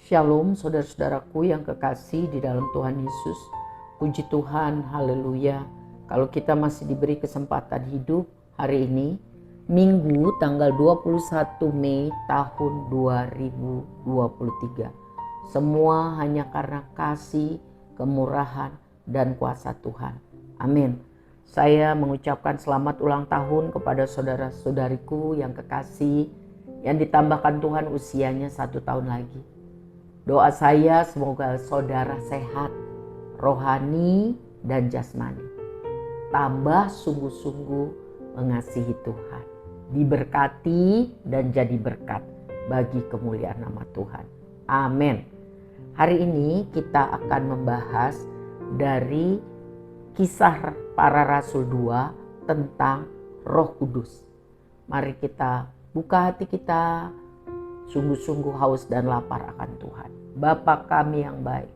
Shalom saudara-saudaraku yang kekasih di dalam Tuhan Yesus. Puji Tuhan, haleluya. Kalau kita masih diberi kesempatan hidup hari ini, Minggu tanggal 21 Mei tahun 2023. Semua hanya karena kasih, kemurahan, dan kuasa Tuhan. Amin. Saya mengucapkan selamat ulang tahun kepada saudara-saudariku yang kekasih, yang ditambahkan Tuhan usianya 1 tahun lagi. Doa saya semoga saudara sehat, rohani dan jasmani. Tambah sungguh-sungguh mengasihi Tuhan. Diberkati dan jadi berkat bagi kemuliaan nama Tuhan. Amin. Hari ini kita akan membahas dari Kisah Para Rasul 2 tentang Roh Kudus. Mari kita buka hati kita, sungguh-sungguh haus dan lapar akan Tuhan. Bapa kami yang baik,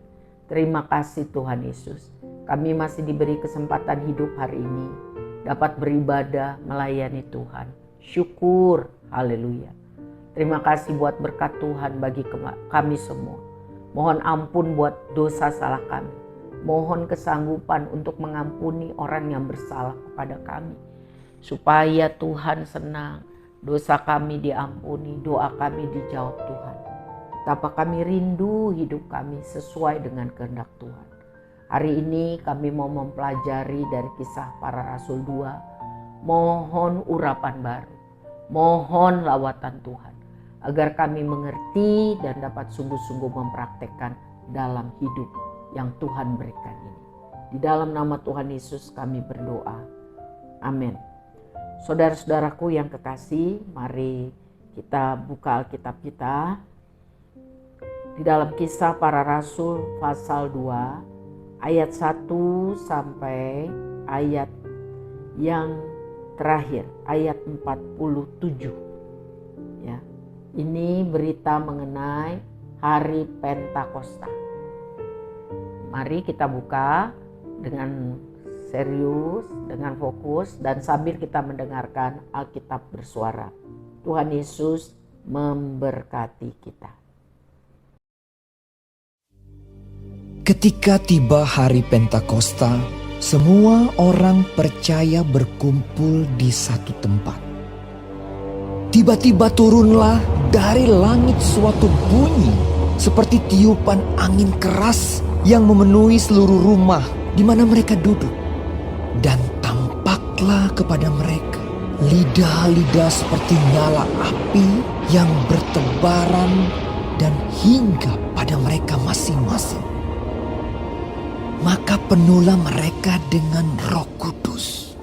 terima kasih Tuhan Yesus. Kami masih diberi kesempatan hidup hari ini, dapat beribadah melayani Tuhan. Syukur, haleluya. Terima kasih buat berkat Tuhan bagi kami semua. Mohon ampun buat dosa salah kami. Mohon kesanggupan untuk mengampuni orang yang bersalah kepada kami. Supaya Tuhan senang, dosa kami diampuni, doa kami dijawab Tuhan. Betapa kami rindu hidup kami sesuai dengan kehendak Tuhan. Hari ini kami mau mempelajari dari Kisah Para Rasul 2. Mohon urapan baru, mohon lawatan Tuhan, agar kami mengerti dan dapat sungguh-sungguh mempraktekkan dalam hidup yang Tuhan berikan ini. Di dalam nama Tuhan Yesus kami berdoa. Amin. Saudara-saudaraku yang kekasih, mari kita buka Alkitab kita. Di dalam Kisah Para Rasul pasal 2 ayat 1 sampai ayat yang terakhir, ayat 47. Ya. Ini berita mengenai hari Pentakosta. Mari kita buka dengan serius, dengan fokus, dan sambil kita mendengarkan Alkitab bersuara. Tuhan Yesus memberkati kita. Ketika tiba hari Pentakosta, semua orang percaya berkumpul di satu tempat. Tiba-tiba turunlah dari langit suatu bunyi seperti tiupan angin keras yang memenuhi seluruh rumah di mana mereka duduk. Dan tampaklah kepada mereka lidah-lidah seperti nyala api yang bertebaran dan hinggap pada mereka masing-masing. Maka penuhlah mereka dengan Roh Kudus.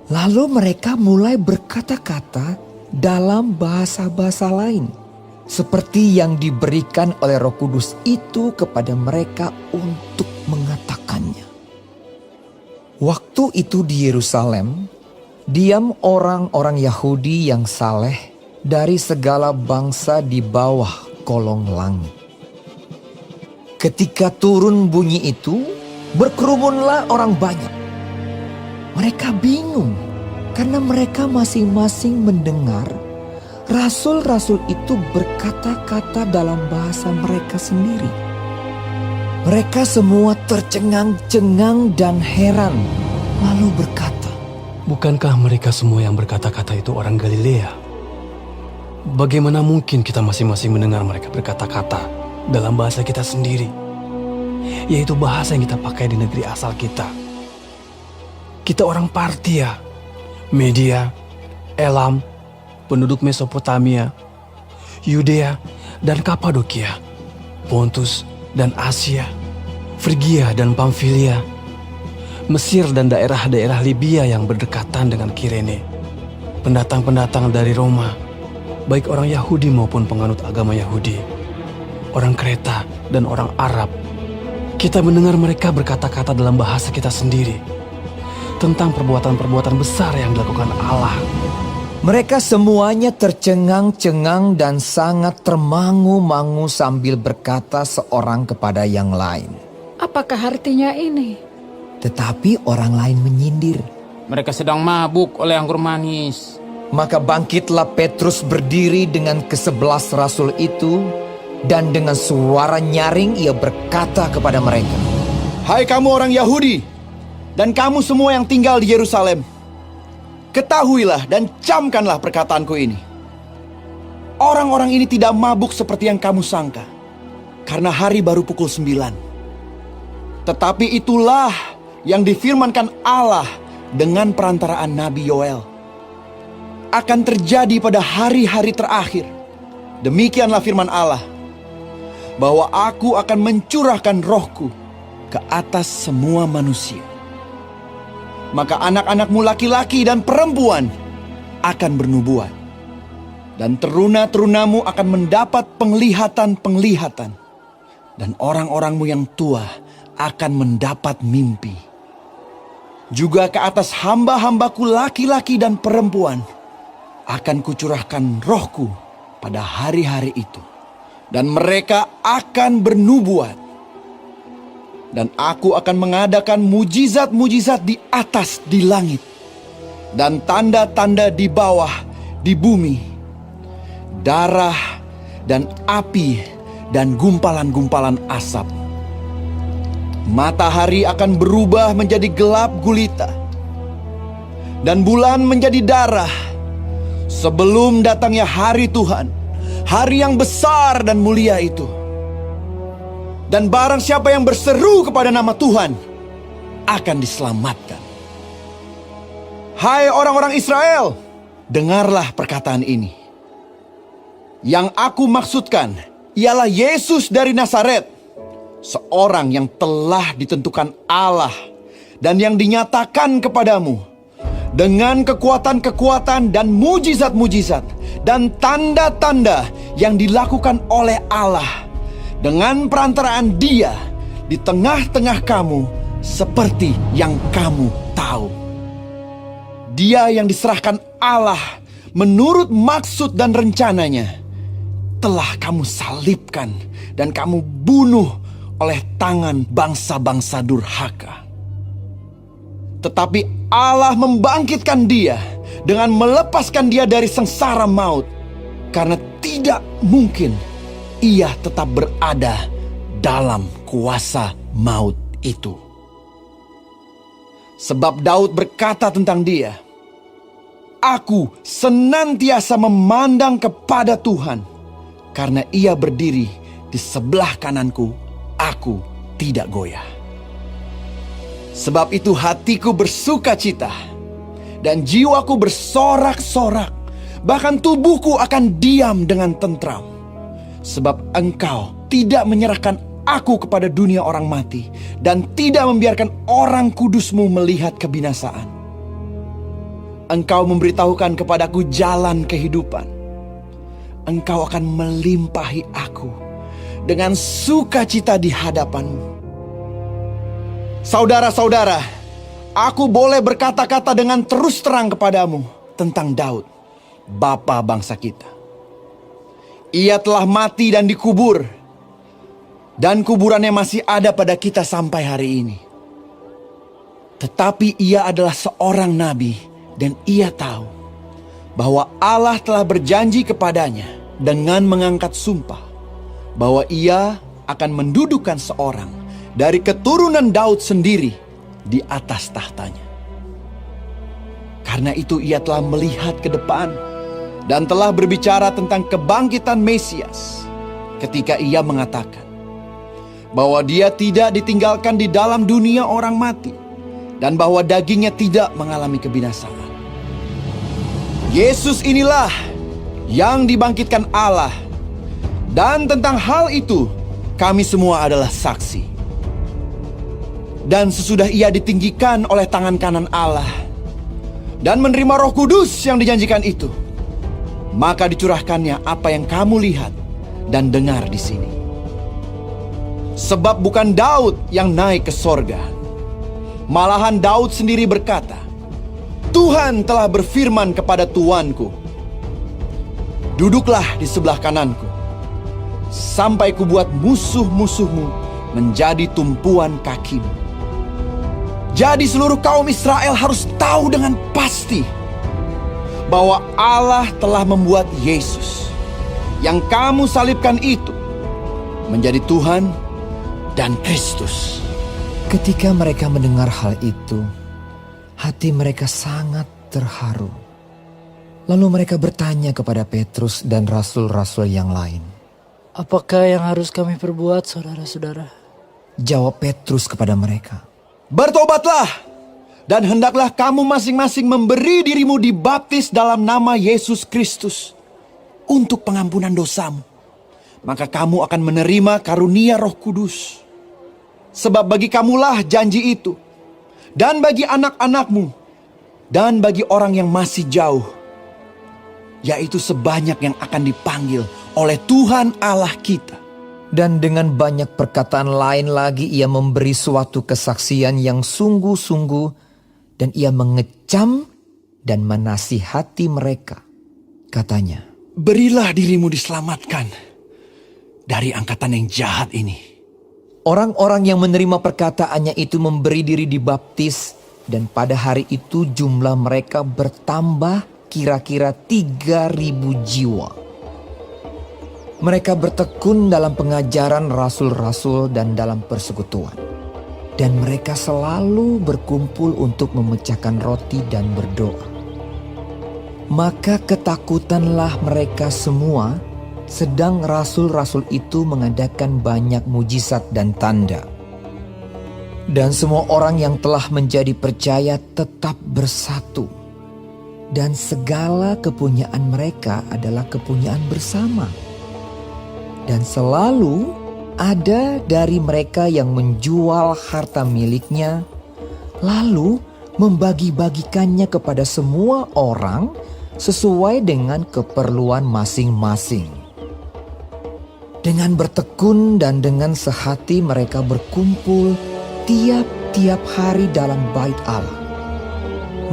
Lalu mereka mulai berkata-kata dalam bahasa-bahasa lain, seperti yang diberikan oleh Roh Kudus itu kepada mereka untuk mengatakannya. Waktu itu di Yerusalem, diam orang-orang Yahudi yang saleh dari segala bangsa di bawah kolong langit. Ketika turun bunyi itu, berkerumunlah orang banyak. Mereka bingung karena mereka masing-masing mendengar rasul-rasul itu berkata-kata dalam bahasa mereka sendiri. Mereka semua tercengang-cengang dan heran, lalu berkata, "Bukankah mereka semua yang berkata-kata itu orang Galilea? Bagaimana mungkin kita masing-masing mendengar mereka berkata-kata dalam bahasa kita sendiri, yaitu bahasa yang kita pakai di negeri asal kita? Kita orang Partia, Media, Elam, penduduk Mesopotamia, Yudea dan Kapadokia, Pontus dan Asia, Frigia dan Pamfilia, Mesir dan daerah-daerah Libya yang berdekatan dengan Kirene, pendatang-pendatang dari Roma, baik orang Yahudi maupun penganut agama Yahudi, orang Kreta dan orang Arab. Kita mendengar mereka berkata-kata dalam bahasa kita sendiri tentang perbuatan-perbuatan besar yang dilakukan Allah." Mereka semuanya tercengang-cengang dan sangat termangu-mangu sambil berkata seorang kepada yang lain, "Apakah artinya ini?" Tetapi orang lain menyindir. "Mereka sedang mabuk oleh anggur manis." Maka bangkitlah Petrus berdiri dengan ke-11 rasul itu Dan dengan suara nyaring ia berkata kepada mereka, "Hai kamu orang Yahudi, dan kamu semua yang tinggal di Yerusalem, ketahuilah dan camkanlah perkataanku ini. Orang-orang ini tidak mabuk seperti yang kamu sangka, karena hari baru pukul 9. Tetapi itulah yang difirmankan Allah dengan perantaraan Nabi Yoel. Akan terjadi pada hari-hari terakhir. Demikianlah firman Allah, bahwa aku akan mencurahkan rohku ke atas semua manusia. Maka anak-anakmu laki-laki dan perempuan akan bernubuat, dan teruna-terunamu akan mendapat penglihatan-penglihatan, dan orang-orangmu yang tua akan mendapat mimpi. Juga ke atas hamba-hambaku laki-laki dan perempuan akan kucurahkan rohku pada hari-hari itu, dan mereka akan bernubuat. Dan aku akan mengadakan mujizat-mujizat di atas di langit, dan tanda-tanda di bawah di bumi, darah dan api dan gumpalan-gumpalan asap. Matahari akan berubah menjadi gelap gulita, dan bulan menjadi darah, sebelum datangnya hari Tuhan, hari yang besar dan mulia itu. Dan barang siapa yang berseru kepada nama Tuhan akan diselamatkan. Hai orang-orang Israel, dengarlah perkataan ini. Yang aku maksudkan ialah Yesus dari Nazaret, seorang yang telah ditentukan Allah dan yang dinyatakan kepadamu dengan kekuatan-kekuatan dan mujizat-mujizat dan tanda-tanda yang dilakukan oleh Allah dengan perantaraan Dia di tengah-tengah kamu, seperti yang kamu tahu. Dia yang diserahkan Allah menurut maksud dan rencananya telah kamu salibkan dan kamu bunuh oleh tangan bangsa-bangsa durhaka. Tetapi Allah membangkitkan Dia dengan melepaskan Dia dari sengsara maut, karena tidak mungkin Ia tetap berada dalam kuasa maut itu. Sebab Daud berkata tentang Dia, "Aku senantiasa memandang kepada Tuhan, karena Ia berdiri di sebelah kananku, aku tidak goyah. Sebab itu hatiku bersuka cita, dan jiwaku bersorak-sorak, bahkan tubuhku akan diam dengan tentram. Sebab Engkau tidak menyerahkan aku kepada dunia orang mati, dan tidak membiarkan orang kudus-Mu melihat kebinasaan. Engkau memberitahukan kepadaku jalan kehidupan. Engkau akan melimpahi aku dengan sukacita di hadapan-Mu." Saudara-saudara, aku boleh berkata-kata dengan terus terang kepadamu tentang Daud, bapa bangsa kita. Ia telah mati dan dikubur, dan kuburannya masih ada pada kita sampai hari ini. Tetapi ia adalah seorang nabi, dan ia tahu bahwa Allah telah berjanji kepadanya dengan mengangkat sumpah bahwa ia akan mendudukkan seorang dari keturunan Daud sendiri di atas tahtanya. Karena itu ia telah melihat ke depan dan telah berbicara tentang kebangkitan Mesias ketika ia mengatakan bahwa Dia tidak ditinggalkan di dalam dunia orang mati, dan bahwa dagingnya tidak mengalami kebinasaan. Yesus inilah yang dibangkitkan Allah, dan tentang hal itu kami semua adalah saksi. Dan sesudah Ia ditinggikan oleh tangan kanan Allah dan menerima Roh Kudus yang dijanjikan itu, maka dicurahkannya apa yang kamu lihat dan dengar di sini. Sebab bukan Daud yang naik ke sorga, malahan Daud sendiri berkata, "Tuhan telah berfirman kepada Tuanku, duduklah di sebelah kananku, sampai kubuat musuh-musuhmu menjadi tumpuan kakimu." Jadi seluruh kaum Israel harus tahu dengan pasti bahwa Allah telah membuat Yesus yang kamu salibkan itu menjadi Tuhan dan Kristus. Ketika mereka mendengar hal itu, hati mereka sangat terharu. Lalu mereka bertanya kepada Petrus dan rasul-rasul yang lain. Apakah yang harus kami perbuat, saudara-saudara? Jawab Petrus kepada mereka. Bertobatlah, dan hendaklah kamu masing-masing memberi dirimu dibaptis dalam nama Yesus Kristus untuk pengampunan dosamu. Maka kamu akan menerima karunia Roh Kudus. Sebab bagi kamulah janji itu, dan bagi anak-anakmu, dan bagi orang yang masih jauh, yaitu sebanyak yang akan dipanggil oleh Tuhan Allah kita. Dan dengan banyak perkataan lain lagi ia memberi suatu kesaksian yang sungguh-sungguh, dan ia mengecam dan menasihati mereka. Katanya, Berilah dirimu diselamatkan dari angkatan yang jahat ini. orang-orang yang menerima perkataannya itu memberi diri dibaptis, dan pada hari itu jumlah mereka bertambah kira-kira 3.000 jiwa. Mereka bertekun dalam pengajaran rasul-rasul dan dalam persekutuan. Dan mereka selalu berkumpul untuk memecahkan roti dan berdoa. Maka ketakutanlah mereka semua, sedang rasul-rasul itu mengadakan banyak mujizat dan tanda. Dan semua orang yang telah menjadi percaya tetap bersatu. Dan segala kepunyaan mereka adalah kepunyaan bersama. Dan selalu ada dari mereka yang menjual harta miliknya, lalu membagi-bagikannya kepada semua orang sesuai dengan keperluan masing-masing. Dengan bertekun dan dengan sehati mereka berkumpul tiap-tiap hari dalam bait Allah.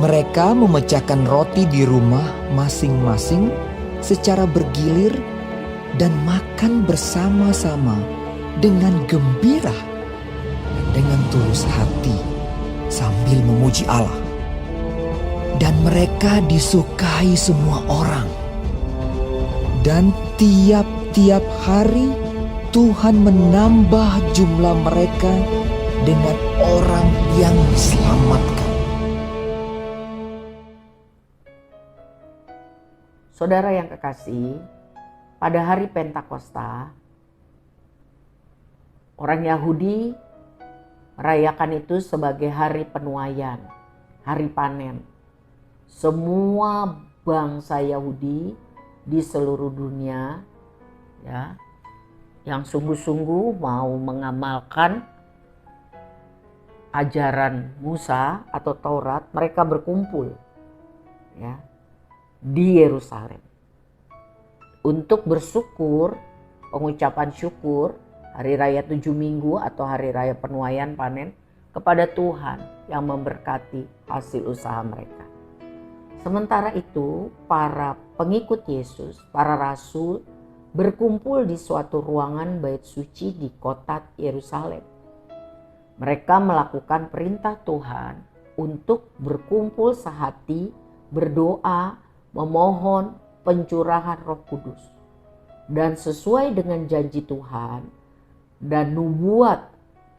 Mereka memecahkan roti di rumah masing-masing secara bergilir dan makan bersama-sama dengan gembira dan dengan tulus hati sambil memuji Allah. Dan mereka disukai semua orang. Dan tiap-tiap hari Tuhan menambah jumlah mereka dengan orang yang diselamatkan. Saudara yang kekasih, pada hari Pentakosta, orang Yahudi merayakan itu sebagai hari penuaian, hari panen. Semua bangsa Yahudi di seluruh dunia, ya, yang sungguh-sungguh mau mengamalkan ajaran Musa atau Taurat, mereka berkumpul, ya, di Yerusalem untuk bersyukur, pengucapan syukur hari raya 7 minggu atau hari raya penuaian panen kepada Tuhan yang memberkati hasil usaha mereka. Sementara itu, para pengikut Yesus, para rasul berkumpul di suatu ruangan bait suci di kota Yerusalem. Mereka melakukan perintah Tuhan untuk berkumpul sehati, berdoa, memohon pencurahan Roh Kudus. Dan sesuai dengan janji Tuhan dan nubuat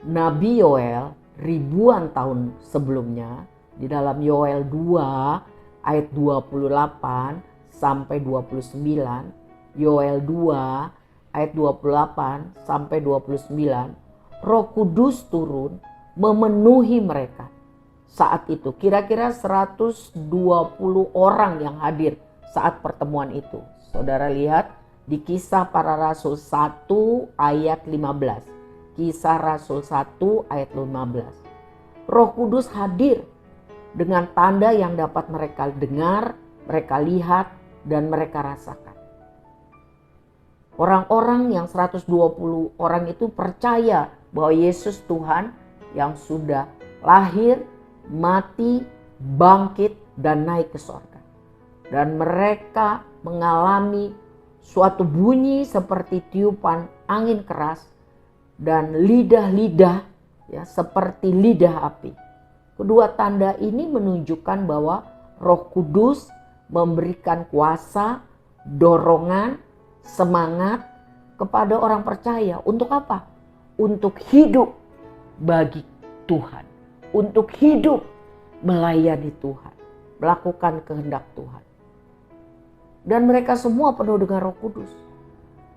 Nabi Yoel ribuan tahun sebelumnya, di dalam Yoel 2 ayat 28 sampai 29, Yoel 2 ayat 28 sampai 29, Roh Kudus turun memenuhi mereka. Saat itu kira-kira 120 orang yang hadir saat pertemuan itu. Saudara lihat di Kisah Para Rasul 1 ayat 15. Kisah Rasul 1 ayat 15. Roh Kudus hadir dengan tanda yang dapat mereka dengar, mereka lihat, dan mereka rasakan. Orang-orang yang 120 orang itu percaya bahwa Yesus Tuhan yang sudah lahir, mati, bangkit, dan naik ke surga. Dan mereka mengalami suatu bunyi seperti tiupan angin keras dan lidah-lidah, ya, seperti lidah api. Kedua tanda ini menunjukkan bahwa Roh Kudus memberikan kuasa, dorongan, semangat, kepada orang percaya. Untuk apa? Untuk hidup bagi Tuhan. Untuk hidup melayani Tuhan. Melakukan kehendak Tuhan. Dan mereka semua penuh dengan Roh Kudus.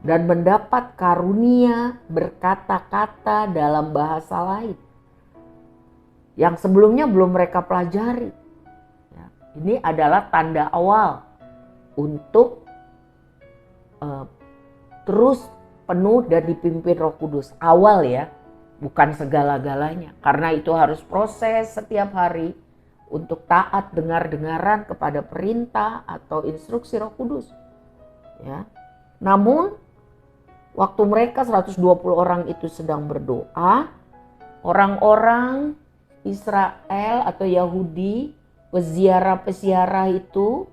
Dan mendapat karunia berkata-kata dalam bahasa lain. Yang sebelumnya belum mereka pelajari. Ya, ini adalah tanda awal untuk terus penuh dan dipimpin Roh Kudus. Awal ya, bukan segala-galanya. Karena itu harus proses setiap hari untuk taat dengar-dengaran kepada perintah atau instruksi Roh Kudus. Ya. Namun waktu mereka 120 orang itu sedang berdoa, orang-orang Israel atau Yahudi, peziarah-peziarah itu,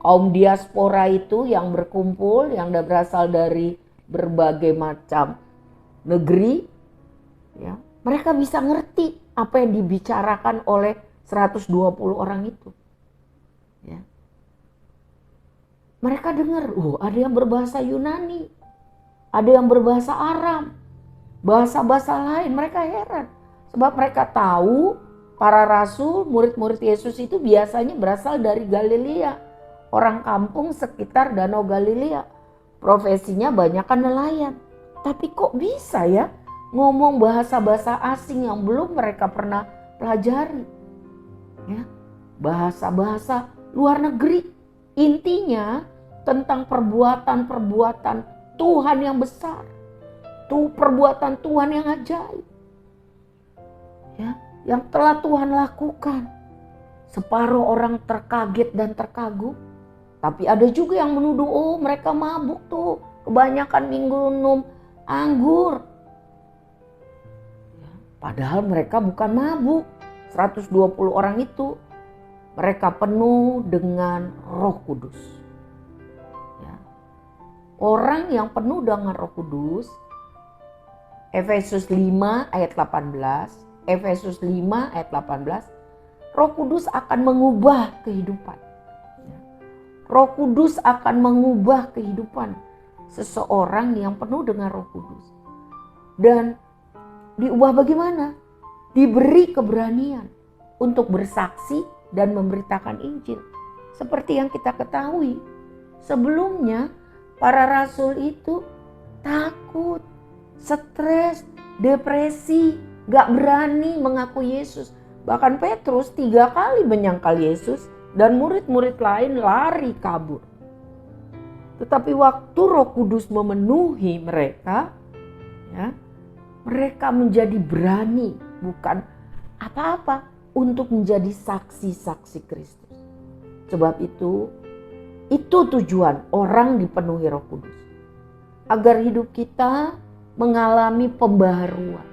kaum diaspora itu yang berkumpul, yang berasal dari berbagai macam negeri, ya, mereka bisa ngerti apa yang dibicarakan oleh 120 orang itu. Ya. Mereka dengar, ada yang berbahasa Yunani, ada yang berbahasa Aram, bahasa-bahasa lain. Mereka heran. Sebab mereka tahu para rasul, murid-murid Yesus itu biasanya berasal dari Galilea. Orang kampung sekitar Danau Galilea. Profesinya banyakkan nelayan. Tapi kok bisa ya ngomong bahasa-bahasa asing yang belum mereka pernah pelajari. Ya, bahasa-bahasa luar negeri. Intinya tentang perbuatan-perbuatan Tuhan yang besar. Perbuatan Tuhan yang ajaib. Ya, yang telah Tuhan lakukan. Separuh orang terkaget dan terkagum. Tapi ada juga yang menuduh, mereka mabuk tuh. Kebanyakan minum anggur. Ya, padahal mereka bukan mabuk. 120 orang itu. Mereka penuh dengan Roh Kudus. Ya. Orang yang penuh dengan Roh Kudus, Efesus 5 ayat 18, Efesus 5 ayat 18, Roh Kudus akan mengubah kehidupan. Roh Kudus akan mengubah kehidupan seseorang yang penuh dengan Roh Kudus. Dan diubah bagaimana? Diberi keberanian untuk bersaksi dan memberitakan Injil. Seperti yang kita ketahui, sebelumnya para rasul itu takut, stres, depresi, gak berani mengaku Yesus. Bahkan Petrus 3 kali menyangkal Yesus dan murid-murid lain lari kabur. Tetapi waktu Roh Kudus memenuhi mereka, ya, mereka menjadi berani, bukan apa-apa, untuk menjadi saksi-saksi Kristus. Sebab itu tujuan orang dipenuhi Roh Kudus. Agar hidup kita mengalami pembaharuan.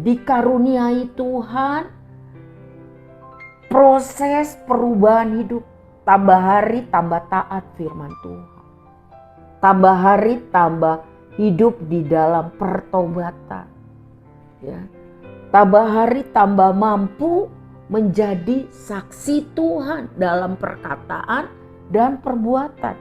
Dikaruniai Tuhan proses perubahan hidup. Tambah hari tambah taat firman Tuhan. Tambah hari tambah hidup di dalam pertobatan. Ya. Tambah hari tambah mampu menjadi saksi Tuhan dalam perkataan dan perbuatan.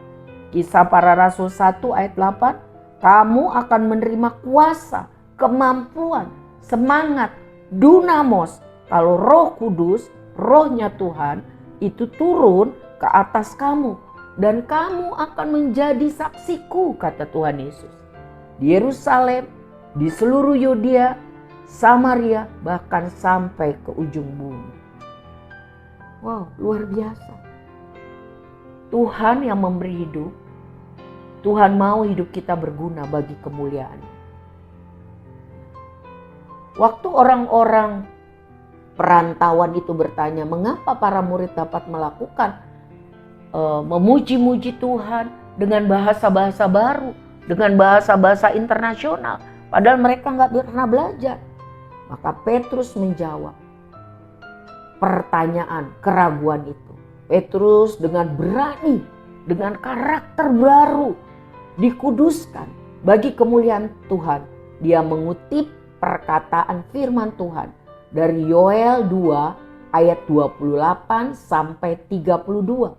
Kisah Para Rasul 1 ayat 8, kamu akan menerima kuasa, kemampuan, semangat, dunamos. Kalau Roh Kudus, Rohnya Tuhan itu turun ke atas kamu. Dan kamu akan menjadi saksiku, kata Tuhan Yesus. Di Yerusalem, di seluruh Yudea, Samaria, bahkan sampai ke ujung bumi. Wow, luar biasa. Tuhan yang memberi hidup, Tuhan mau hidup kita berguna bagi kemuliaan. Waktu orang-orang perantauan itu bertanya, mengapa para murid dapat melakukan memuji-muji Tuhan dengan bahasa-bahasa baru, dengan bahasa-bahasa internasional, padahal mereka nggak pernah belajar. Maka Petrus menjawab pertanyaan, keraguan itu. Petrus dengan berani, dengan karakter baru, dikuduskan bagi kemuliaan Tuhan. Dia mengutip perkataan firman Tuhan dari Yoel 2 ayat 28 sampai 32.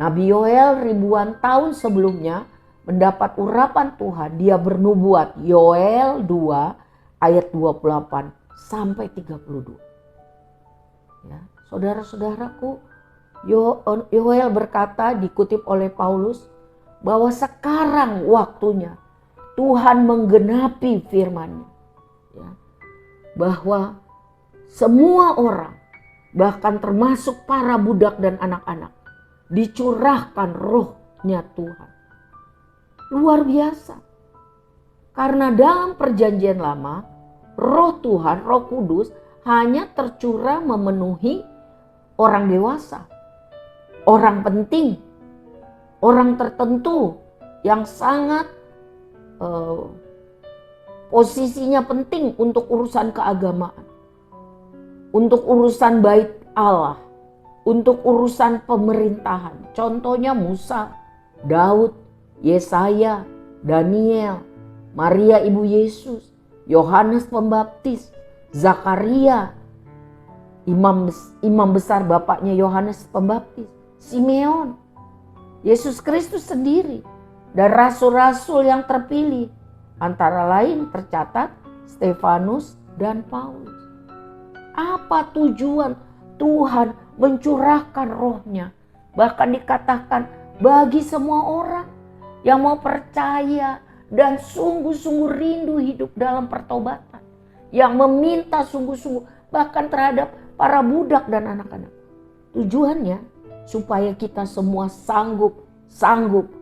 Nabi Yoel ribuan tahun sebelumnya mendapat urapan Tuhan, dia bernubuat. Yoel 2 ayat 28 sampai 32. Ya, saudara-saudaraku, Yoel berkata, dikutip oleh Paulus, bahwa sekarang waktunya Tuhan menggenapi firman-Nya. Ya, bahwa semua orang, bahkan termasuk para budak dan anak-anak, dicurahkan rohnya Tuhan. Luar biasa. Karena dalam perjanjian lama, roh Tuhan, roh kudus hanya tercurah memenuhi orang dewasa. Orang penting. Orang tertentu yang sangat posisinya penting untuk urusan keagamaan. Untuk urusan bait Allah. Untuk urusan pemerintahan. Contohnya Musa, Daud, Yesaya, Daniel, Maria ibu Yesus, Yohanes Pembaptis, Zakaria, imam besar bapaknya Yohanes Pembaptis, Simeon, Yesus Kristus sendiri, dan rasul-rasul yang terpilih, antara lain tercatat Stefanus dan Paulus. Apa tujuan Tuhan mencurahkan rohnya? Bahkan dikatakan bagi semua orang yang mau percaya dan sungguh-sungguh rindu hidup dalam pertobatan. Yang meminta sungguh-sungguh bahkan terhadap para budak dan anak-anak. Tujuannya supaya kita semua sanggup,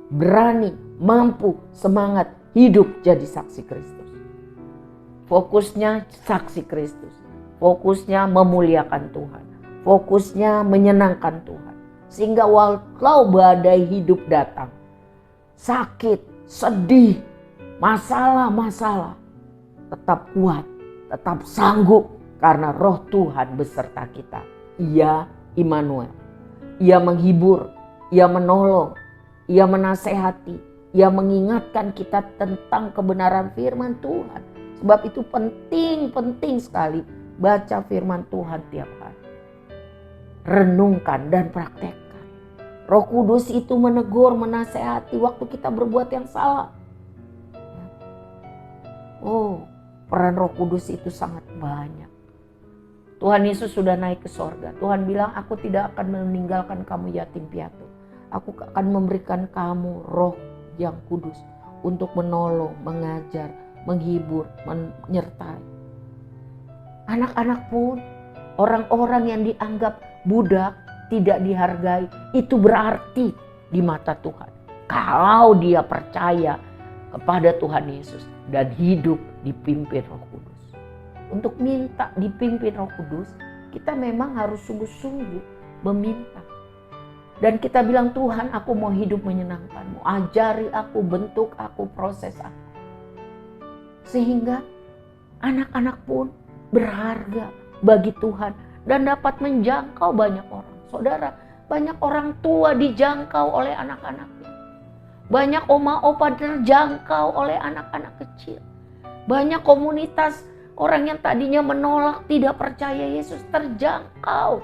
berani, mampu, semangat hidup jadi saksi Kristus. Fokusnya saksi Kristus. Fokusnya memuliakan Tuhan. Fokusnya menyenangkan Tuhan. Sehingga walau badai hidup datang, sakit, sedih, masalah-masalah, tetap kuat, tetap sanggup karena roh Tuhan beserta kita. Ia Immanuel. Ia menghibur, ia menolong, ia menasehati, ia mengingatkan kita tentang kebenaran firman Tuhan. Sebab itu penting sekali baca firman Tuhan tiap hari. Renungkan dan praktekkan. Roh Kudus itu menegur, menasehati waktu kita berbuat yang salah. Oh, peran Roh Kudus itu sangat banyak. Tuhan Yesus sudah naik ke sorga. Tuhan bilang, aku tidak akan meninggalkan kamu yatim piatu. Aku akan memberikan kamu roh yang kudus untuk menolong, mengajar, menghibur, menyertai. Anak-anak pun, orang-orang yang dianggap budak, tidak dihargai, itu berarti di mata Tuhan. Kalau dia percaya kepada Tuhan Yesus dan hidup dipimpin Roh Kudus. Untuk minta dipimpin Roh Kudus, kita memang harus sungguh-sungguh meminta. Dan kita bilang, Tuhan, aku mau hidup menyenangkan-Mu. Ajari aku, bentuk aku, proses aku. Sehingga anak-anak pun berharga bagi Tuhan dan dapat menjangkau banyak orang. Saudara, banyak orang tua dijangkau oleh anak-anaknya. Banyak oma opa terjangkau oleh anak-anak kecil. Banyak komunitas orang yang tadinya menolak, tidak percaya Yesus terjangkau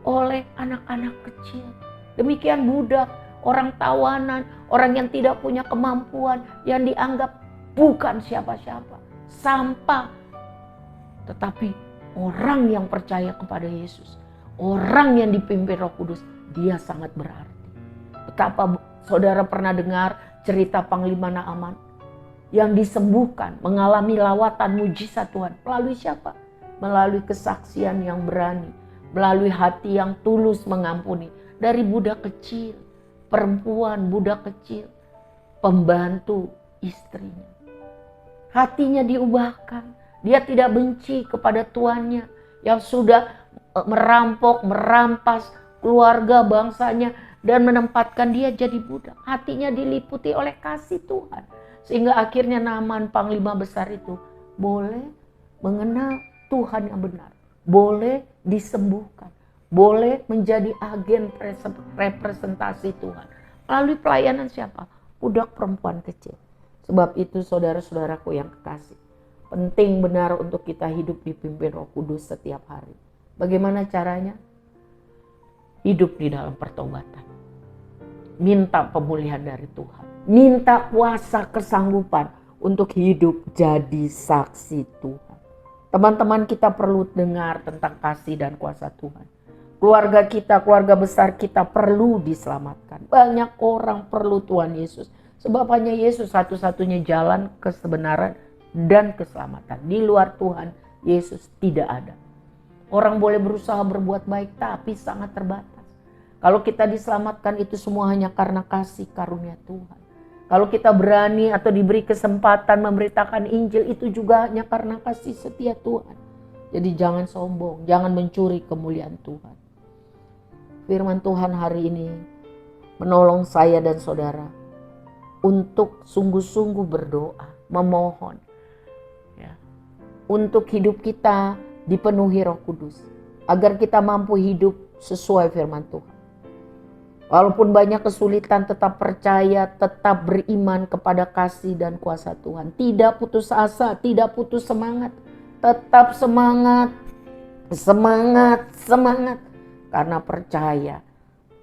oleh anak-anak kecil. Demikian budak, orang tawanan, orang yang tidak punya kemampuan, yang dianggap bukan siapa-siapa, sampah. Tetapi orang yang percaya kepada Yesus, orang yang dipimpin Roh Kudus, dia sangat berarti. Betapa saudara pernah dengar cerita Panglima Naaman yang disembuhkan, mengalami lawatan mujizat Tuhan. Melalui siapa? Melalui kesaksian yang berani, melalui hati yang tulus mengampuni. Dari budak kecil, perempuan budak kecil, pembantu istrinya. Hatinya diubahkan, dia tidak benci kepada tuannya yang sudah merampok, merampas keluarga bangsanya dan menempatkan dia jadi budak. Hatinya diliputi oleh kasih Tuhan. Sehingga akhirnya Naaman panglima besar itu boleh mengenal Tuhan yang benar. Boleh disembuhkan. Boleh menjadi agen representasi Tuhan. Melalui pelayanan siapa? Budak perempuan kecil. Sebab itu saudara-saudaraku yang kekasih. Penting benar untuk kita hidup dipimpin Roh Kudus setiap hari. Bagaimana caranya? Hidup di dalam pertobatan. Minta pemulihan dari Tuhan. Minta kuasa kesanggupan untuk hidup jadi saksi Tuhan. Teman-teman, kita perlu dengar tentang kasih dan kuasa Tuhan. Keluarga kita, keluarga besar kita perlu diselamatkan. Banyak orang perlu Tuhan Yesus. Sebab hanya Yesus satu-satunya jalan kebenaran dan keselamatan. Di luar Tuhan, Yesus tidak ada. Orang boleh berusaha berbuat baik, tapi sangat terbatas. Kalau kita diselamatkan itu semua hanya karena kasih karunia Tuhan. Kalau kita berani atau diberi kesempatan memberitakan Injil, itu juga hanya karena kasih setia Tuhan. Jadi jangan sombong, jangan mencuri kemuliaan Tuhan. Firman Tuhan hari ini menolong saya dan saudara untuk sungguh-sungguh berdoa, memohon ya, untuk hidup kita dipenuhi Roh Kudus, agar kita mampu hidup sesuai firman Tuhan. Walaupun banyak kesulitan, tetap percaya, tetap beriman kepada kasih dan kuasa Tuhan. Tidak putus asa, tidak putus semangat. Tetap semangat, semangat, semangat. Karena percaya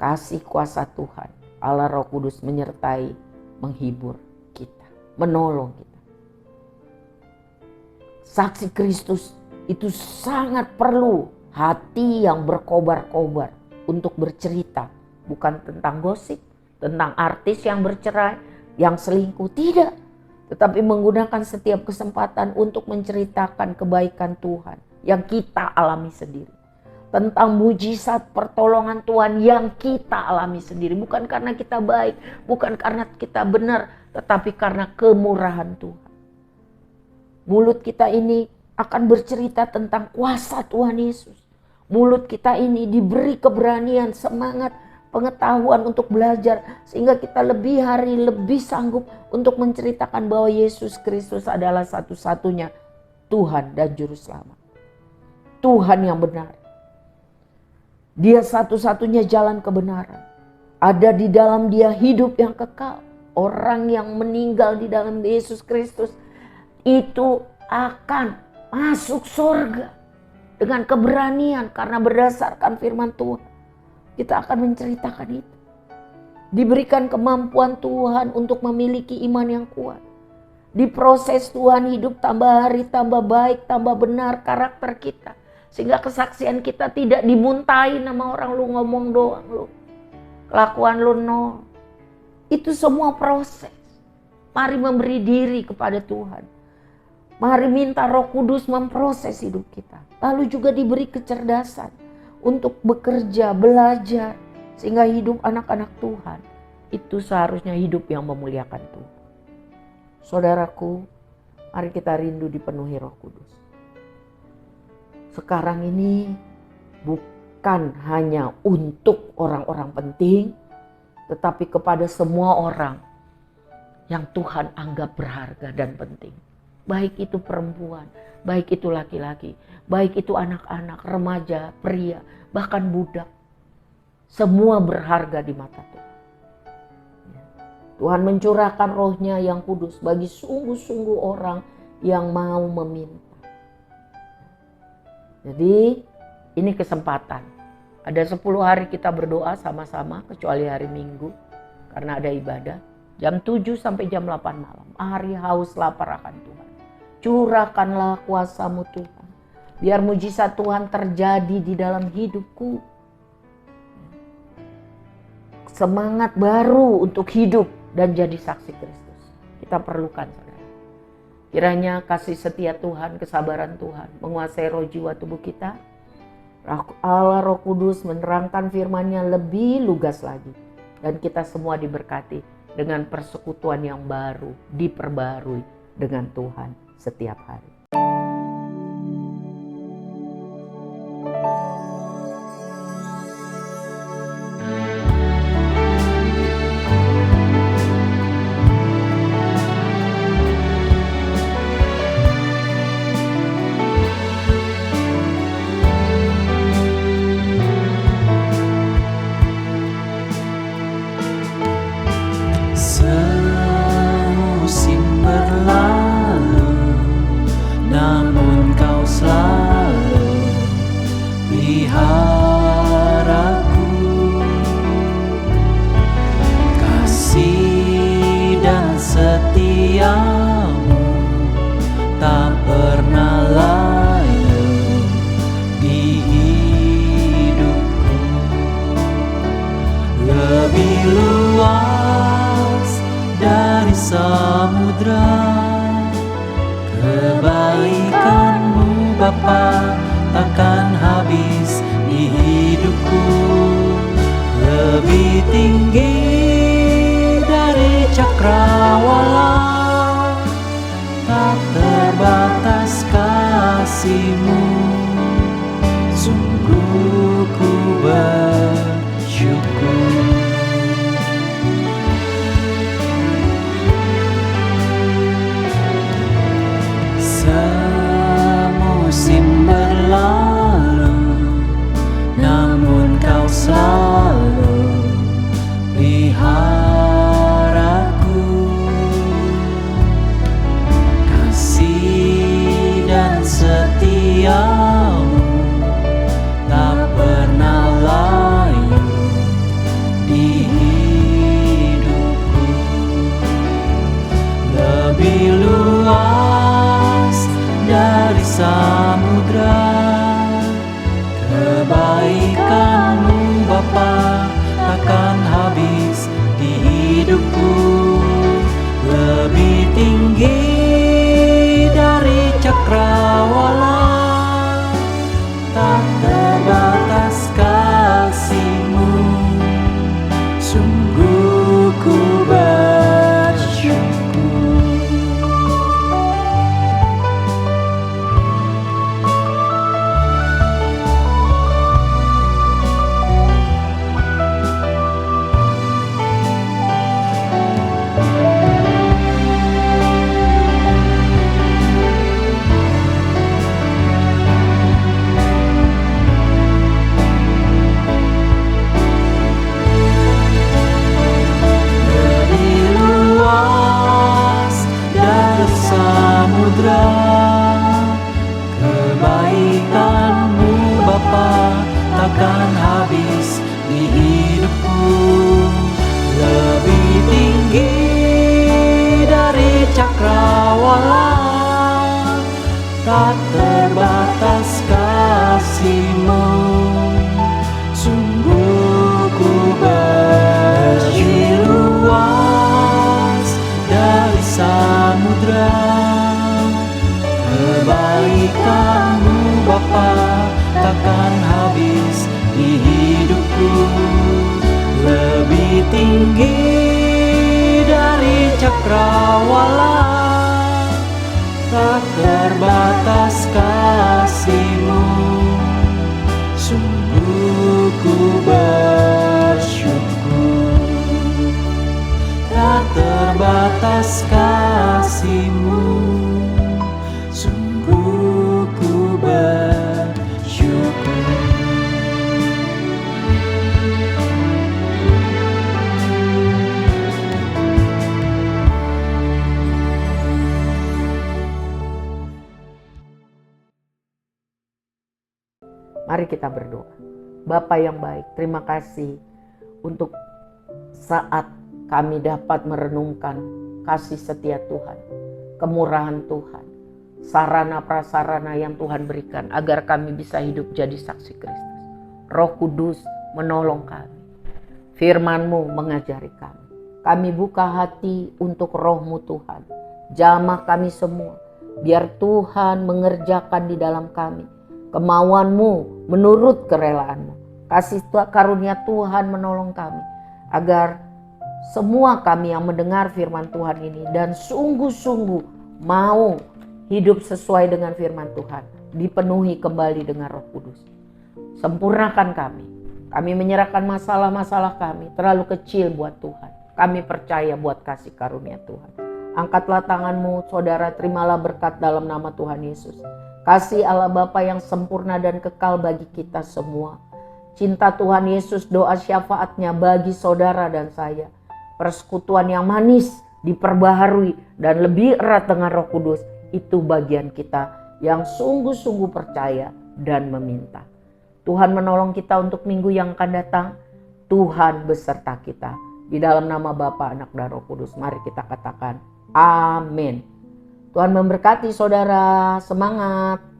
kasih kuasa Tuhan, Allah Roh Kudus menyertai, menghibur kita, menolong kita. Saksi Kristus itu sangat perlu hati yang berkobar-kobar untuk bercerita. Bukan tentang gosip, tentang artis yang bercerai, yang selingkuh, tidak. Tetapi menggunakan setiap kesempatan untuk menceritakan kebaikan Tuhan yang kita alami sendiri. Tentang mujizat pertolongan Tuhan yang kita alami sendiri. Bukan karena kita baik, bukan karena kita benar, tetapi karena kemurahan Tuhan. Mulut kita ini akan bercerita tentang kuasa Tuhan Yesus. Mulut kita ini diberi keberanian, semangat, pengetahuan untuk belajar, sehingga kita lebih hari lebih sanggup untuk menceritakan bahwa Yesus Kristus adalah satu-satunya Tuhan dan Juru Selamat. Tuhan yang benar. Dia satu-satunya jalan kebenaran. Ada di dalam Dia hidup yang kekal. Orang yang meninggal di dalam Yesus Kristus itu akan masuk surga dengan keberanian karena berdasarkan firman Tuhan. Kita akan menceritakan itu. Diberikan kemampuan Tuhan untuk memiliki iman yang kuat. Diproses Tuhan, hidup tambah hari, tambah baik, tambah benar karakter kita. Sehingga kesaksian kita tidak dimuntahin sama orang, lu ngomong doang lu. Kelakuan lu nol. Itu semua proses. Mari memberi diri kepada Tuhan. Mari minta Roh Kudus memproses hidup kita. Lalu juga diberi kecerdasan untuk bekerja, belajar, sehingga hidup anak-anak Tuhan itu seharusnya hidup yang memuliakan Tuhan. Saudaraku, mari kita rindu dipenuhi Roh Kudus. Sekarang ini bukan hanya untuk orang-orang penting, tetapi kepada semua orang yang Tuhan anggap berharga dan penting. Baik itu perempuan, baik itu laki-laki, baik itu anak-anak, remaja, pria, bahkan budak. Semua berharga di mata Tuhan. Tuhan mencurahkan rohnya yang kudus bagi sungguh-sungguh orang yang mau meminta. Jadi ini kesempatan. Ada 10 hari kita berdoa sama-sama kecuali hari Minggu karena ada ibadah. Jam 7 sampai jam 8 malam. Hari haus lapar akan Tuhan. Curahkanlah kuasa-Mu Tuhan. Biar mujizat Tuhan terjadi di dalam hidupku. Semangat baru untuk hidup dan jadi saksi Kristus. Kita perlukan, saudara. Kiranya kasih setia Tuhan, kesabaran Tuhan menguasai roh jiwa tubuh kita. Allah Roh Kudus menerangkan firman-Nya lebih lugas lagi. Dan kita semua diberkati dengan persekutuan yang baru, diperbarui dengan Tuhan setiap hari. Semusim berlalu, namun Kau selalu peliharaku. Kasih Bapa takkan habis di hidupku, lebih tinggi dari cakrawala, tak terbatas kasih-Mu, sungguh ku bersyukur. Semusim berlalu, namun Kau selalu peliharaku. Kasih dan setiamu tak pernah layu di hidupku. Lebih luas dari samudra kebaikan-Mu Bapa takkan habis di hidupku, lebih tinggi dari cakrawala, tak terbatas kasih-Mu, sungguh ku bersyukur. Kebaikan-Mu Bapa takkan habis di hidupku, lebih tinggi dari cakrawala, tak terbatas kasih-Mu, sungguh ku bersyukur. Luas dari samudra kebaikan-Mu Bapa takkan habis di hidupku, lebih tinggi dari cakrawala, tak terbatas kasih-Mu, sungguh ku bersyukur. Tak terbatas kasih-Mu, sungguh ku bersyukur. Mari kita berdoa. Bapa yang baik, terima kasih untuk saat kami dapat merenungkan kasih setia Tuhan, kemurahan Tuhan, sarana prasarana yang Tuhan berikan agar kami bisa hidup jadi saksi Kristus. Roh Kudus menolong kami, firman-Mu mengajari kami. Kami buka hati untuk Roh-Mu Tuhan, jamah kami semua, biar Tuhan mengerjakan di dalam kami kemauan-Mu menurut kerelaan-Mu. Kasih karunia Tuhan menolong kami agar semua kami yang mendengar firman Tuhan ini dan sungguh-sungguh mau hidup sesuai dengan firman Tuhan, dipenuhi kembali dengan Roh Kudus. Sempurnakan kami. Kami menyerahkan masalah-masalah kami terlalu kecil buat Tuhan. Kami percaya buat kasih karunia Tuhan. Angkatlah tangan-Mu, saudara, terimalah berkat dalam nama Tuhan Yesus. Kasih Allah Bapa yang sempurna dan kekal bagi kita semua. Cinta Tuhan Yesus, doa syafaatnya bagi saudara dan saya. Persekutuan yang manis diperbaharui dan lebih erat dengan Roh Kudus. Itu bagian kita yang sungguh-sungguh percaya dan meminta. Tuhan menolong kita untuk minggu yang akan datang. Tuhan beserta kita. Di dalam nama Bapa, Anak, dan Roh Kudus, mari kita katakan amin. Tuhan memberkati saudara, semangat.